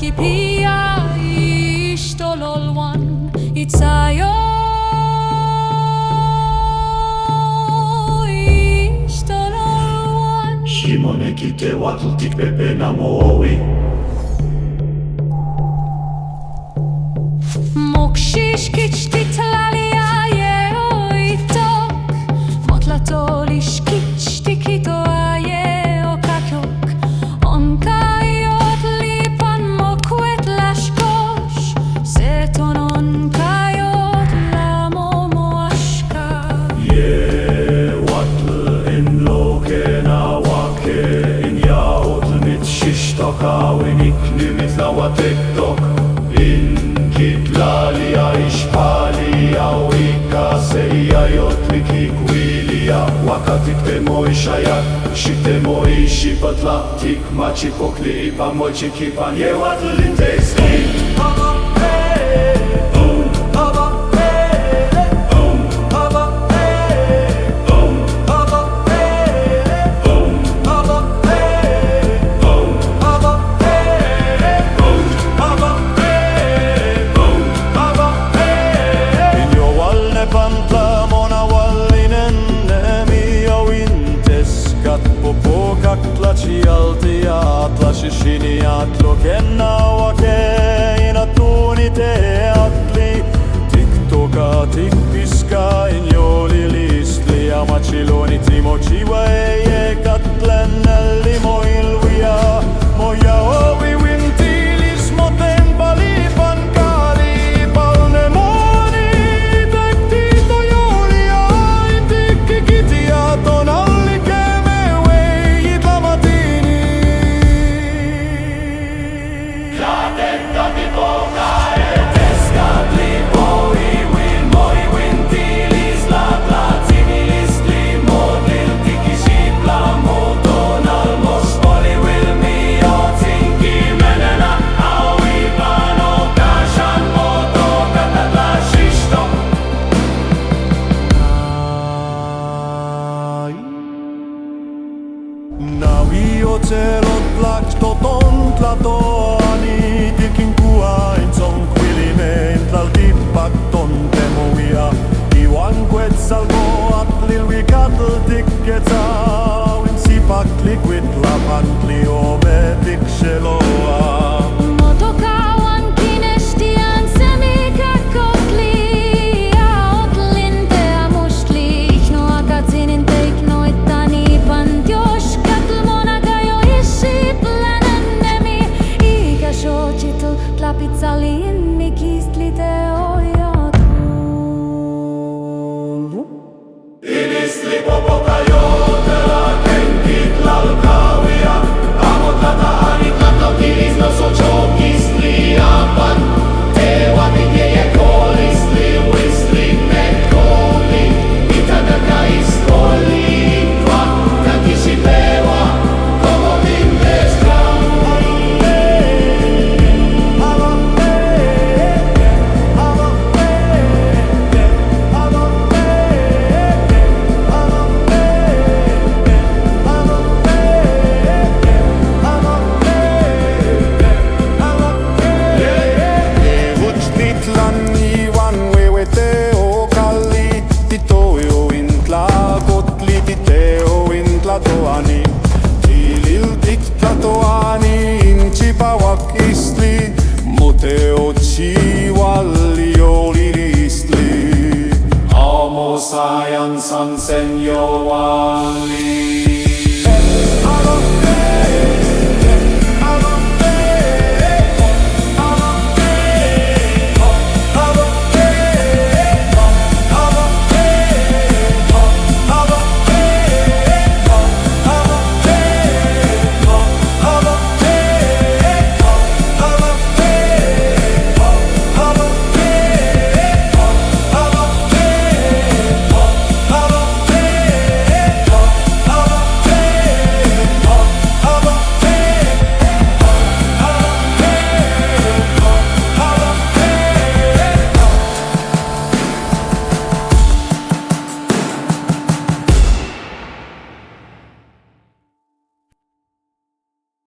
kipia istololwan itsayo istololwan Shimone kite watu tipepe na mooi Mokshish kichti tlalia ye Oittoc Motlatolish kichti kito aye okakyok Onkai Ohtli pan mokwet lashkosh Seton onkai Ohtla momoashka Nahuatl in Tloqueh Nahuaqueh in Ohtli mit shishtoka Wenikni mit Nahuatl Kitlalia ishpalia wika seia Ohtli kikwilia wakati temoishaya shitemoishi patla tikmachi pokli pamochi kipanye watlinteski Tloqueh Nahuaqueh inatuni teatli Tiktoka tikpiska injolilistli Amachiloni timochiwa katlenelli moilvia Moja ovi wintilis moten palipan kali Palne moni tektito jolia Intikki kitia tonalli kemewei itlamatini Tezcatlipoca Tezcatlipoca moi wintilis la platinis li modil tikishipla modonal mospoli will mi otinki menena awi pano kashan moto katala shishto Navi ocelot plaktoton tlatoani Tikin kuain zonquilime intlal tipakton temovia Iwan quetzalco atlil wicatl tiquetzau In sipak liquid lapantli obetik sheloa Motokawan kinestian semikakotli Otlin tea mustli Ihno akatsinin teikno ittani pantiosh Katl ishi planennemi Ikä shochitu tlapizzalin mikistli teojatu Inistli popoka jotela kenkit lalkavia Amotlata aniklatlo kiris no sochokistli apan Tewa mitjeje kolistli wistli mekoli Itadaka iskoli intva Takishipewa Como vintestra Toani Tilil diktatoani inchipawak istli Moteo chiwalli olilistli Amo sayan san senyo wali